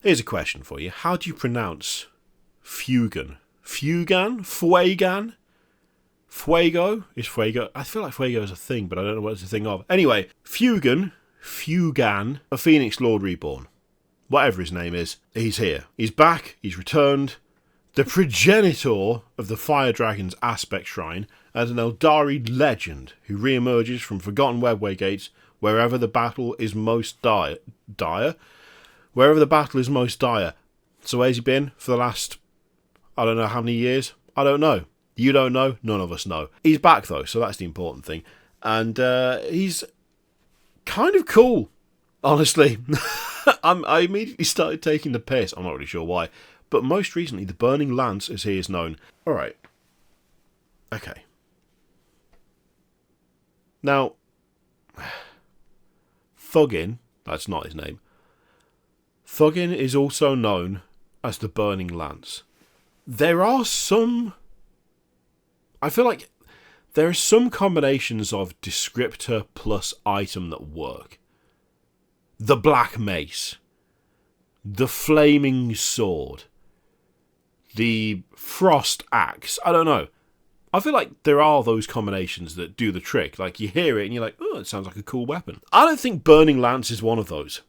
Here's a question for you. How do you pronounce Fuegan? Fuegan? Fuegan? Fuego? Is Fuego? I feel like Fuego is a thing, but I don't know what it's a thing of. Anyway, Fuegan, a Phoenix Lord Reborn. Whatever his name is, he's here. He's back, he's returned. The progenitor of the Fire Dragon's Aspect Shrine, as an Eldari legend who re-emerges from forgotten webway gates wherever the battle is most dire. Wherever the battle is most dire. So where's he been for the last, I don't know how many years? I don't know. You don't know? None of us know. He's back though, so that's the important thing. And he's kind of cool, honestly. I immediately started taking the piss. I'm not really sure why. But most recently, the Burning Lance, as he is known. Alright. Okay. Now, Fuegan, that's not his name. Fuegan is also known as the Burning Lance. There are some... I feel like there are some combinations of descriptor plus item that work. The Black Mace. The Flaming Sword. The Frost Axe. I don't know. I feel like there are those combinations that do the trick. Like, you hear it and you're like, oh, it sounds like a cool weapon. I don't think Burning Lance is one of those.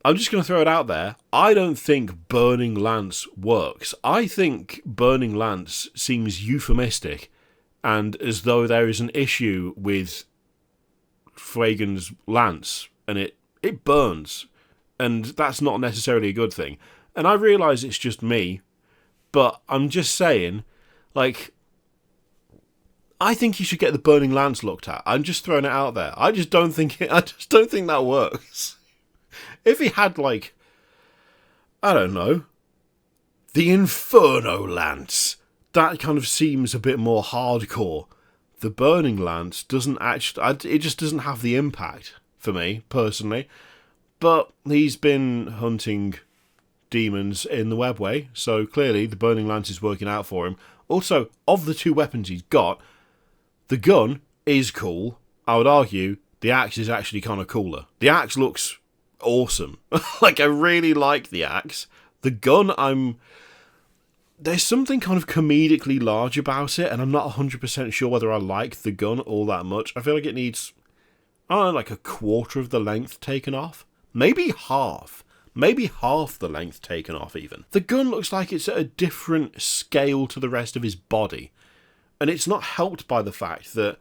I'm just going to throw it out there. I don't think Burning Lance works. I think Burning Lance seems euphemistic and as though there is an issue with Fuegan's lance and it burns. And that's not necessarily a good thing. And I realise it's just me, but I'm just saying, like, I think you should get the Burning Lance looked at. I'm just throwing it out there. I just don't think that works. If he had, like, I don't know, the Inferno Lance, that kind of seems a bit more hardcore. The Burning Lance doesn't actually, it just doesn't have the impact for me, personally. But he's been hunting demons in the webway, so clearly the Burning Lance is working out for him. Also, of the two weapons he's got, the gun is cool. I would argue the axe is actually kind of cooler. The axe looks awesome. Like, I really like the axe. The gun, there's something kind of comedically large about it, and I'm not 100% sure whether I like the gun all that much. I feel like it needs, I don't know, like a quarter of the length taken off. Maybe half. Maybe half the length taken off, even. The gun looks like it's at a different scale to the rest of his body. And it's not helped by the fact that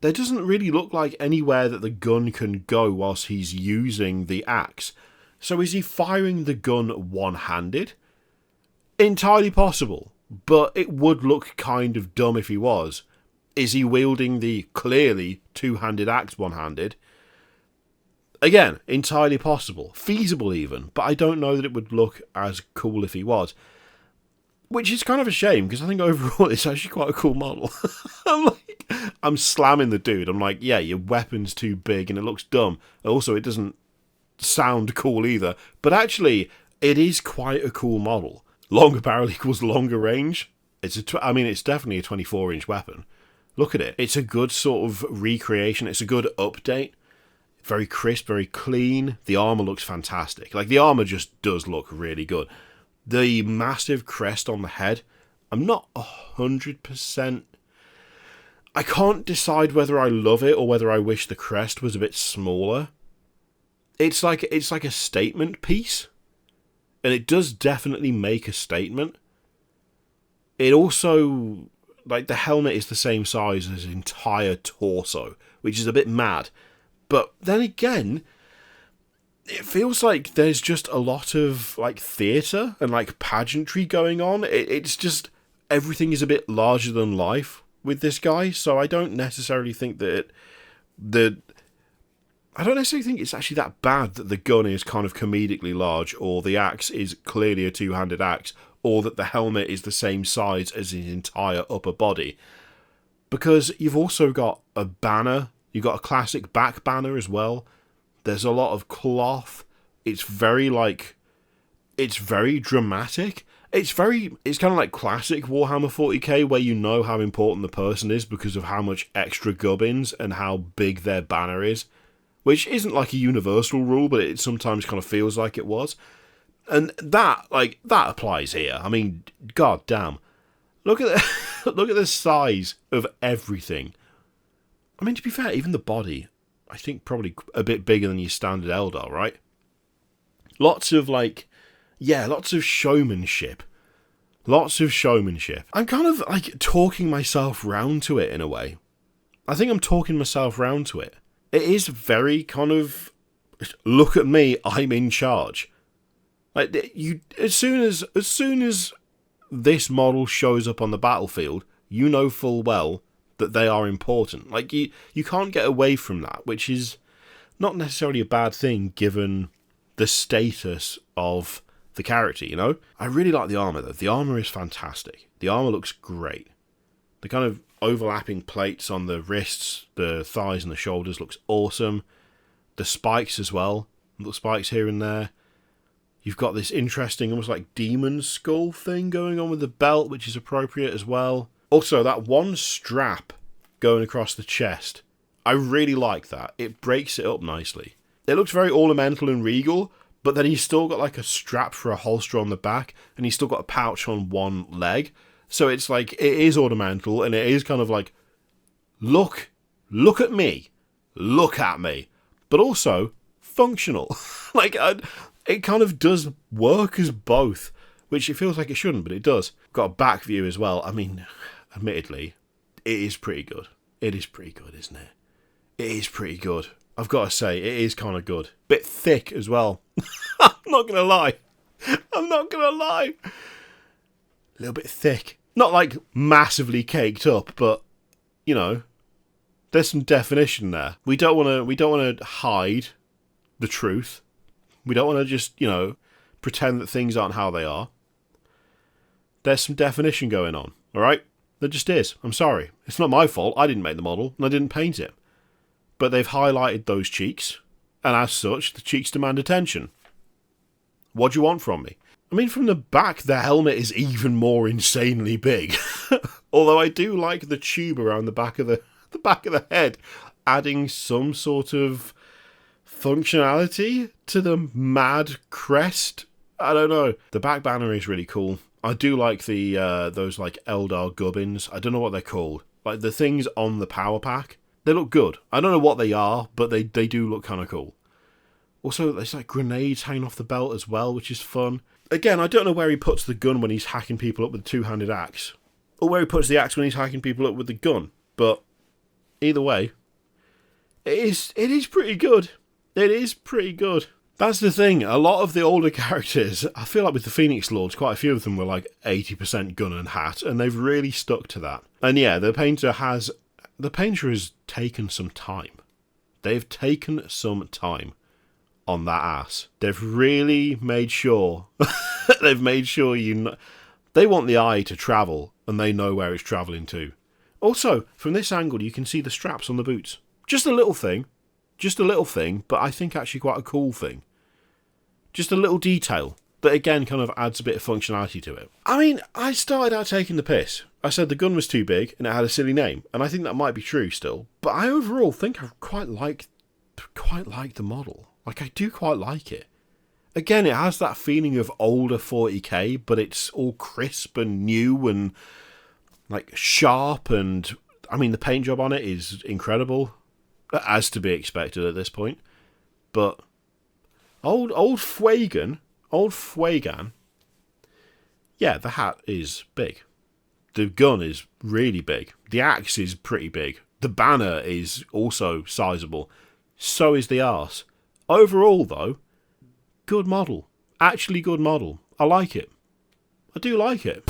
there doesn't really look like anywhere that the gun can go whilst he's using the axe. So is he firing the gun one-handed? Entirely possible, but it would look kind of dumb if he was. Is he wielding the clearly two-handed axe one-handed? Again, entirely possible. Feasible even, but I don't know that it would look as cool if he was. Which is kind of a shame, because I think overall it's actually quite a cool model. I'm slamming the dude. I'm like, yeah, your weapon's too big and it looks dumb. Also, it doesn't sound cool either. But actually, it is quite a cool model. Longer barrel equals longer range. It's definitely a 24-inch weapon. Look at it. It's a good sort of recreation. It's a good update. Very crisp, very clean. The armour looks fantastic. Like, the armour just does look really good. The massive crest on the head, I'm not 100%... I can't decide whether I love it or whether I wish the crest was a bit smaller. It's like a statement piece. And it does definitely make a statement. It also... like, the helmet is the same size as his entire torso, which is a bit mad. But then again, it feels like there's just a lot of, like, theatre and, like, pageantry going on. It's just, everything is a bit larger than life with this guy, so I don't necessarily think that I don't necessarily think it's actually that bad that the gun is kind of comedically large, or the axe is clearly a two-handed axe, or that the helmet is the same size as his entire upper body. Because you've also got a banner. You've got a classic back banner as well. There's a lot of cloth. It's very dramatic. It's kind of like classic Warhammer 40k, where you know how important the person is because of how much extra gubbins and how big their banner is. Which isn't like a universal rule, but it sometimes kind of feels like it was. And that applies here. I mean, god damn. Look at the, look at the size of everything. I mean, to be fair, even the body, I think probably a bit bigger than your standard Eldar, right? Lots of showmanship. Lots of showmanship. I'm kind of like talking myself round to it in a way. I think I'm talking myself round to it. It is very kind of, look at me, I'm in charge. Like as soon as this model shows up on the battlefield, you know full well that they are important. Like you can't get away from that, which is not necessarily a bad thing given the status of the character, you know? I really like the armour though. The armour is fantastic. The armour looks great. The kind of overlapping plates on the wrists, the thighs and the shoulders looks awesome. The spikes as well. Little spikes here and there. You've got this interesting, almost like demon skull thing going on with the belt, which is appropriate as well. Also, that one strap going across the chest, I really like that. It breaks it up nicely. It looks very ornamental and regal, but then he's still got like a strap for a holster on the back, and he's still got a pouch on one leg. So it's like, it is ornamental, and it is kind of like, look at me. Look at me. But also, functional. Like, it kind of does work as both, which it feels like it shouldn't, but it does. Got a back view as well. I mean, admittedly, it is pretty good. It is pretty good, isn't it? It is pretty good. I've got to say, it is kind of good. Bit thick as well. I'm not going to lie. I'm not going to lie. A little bit thick. Not like massively caked up, but, you know, there's some definition there. We don't want to hide the truth. We don't want to just, you know, pretend that things aren't how they are. There's some definition going on, alright? There just is. I'm sorry. It's not my fault. I didn't make the model, and I didn't paint it. But they've highlighted those cheeks, and as such, the cheeks demand attention. What do you want from me? I mean, from the back, the helmet is even more insanely big. Although I do like the tube around the back of the head, adding some sort of functionality to the mad crest. I don't know. The back banner is really cool. I do like the those like Eldar gubbins. I don't know what they're called. Like the things on the power pack. They look good. I don't know what they are, but they do look kind of cool. Also, there's like grenades hanging off the belt as well, which is fun. Again, I don't know where he puts the gun when he's hacking people up with a two-handed axe. Or where he puts the axe when he's hacking people up with the gun. But either way, it is pretty good. It is pretty good. That's the thing. A lot of the older characters, I feel like with the Phoenix Lords, quite a few of them were like 80% gun and hat, and they've really stuck to that. And yeah, the painter has taken some time. They've taken some time on that ass. They've really made sure. They've made sure they want the eye to travel, and they know where it's travelling to. Also, from this angle, you can see the straps on the boots. Just a little thing, but I think actually quite a cool thing. Just a little detail that again kind of adds a bit of functionality to it. I mean, I started out taking the piss. I said the gun was too big and it had a silly name, and I think that might be true still. But I overall think I quite like the model. Like, I do quite like it. Again, it has that feeling of older 40k, but it's all crisp and new and like sharp, and I mean the paint job on it is incredible, as to be expected at this point. But old Fuegan, yeah, the hat is big. The gun is really big. The axe is pretty big. The banner is also sizable. So is the arse. Overall, though, good model. Actually good model. I like it. I do like it.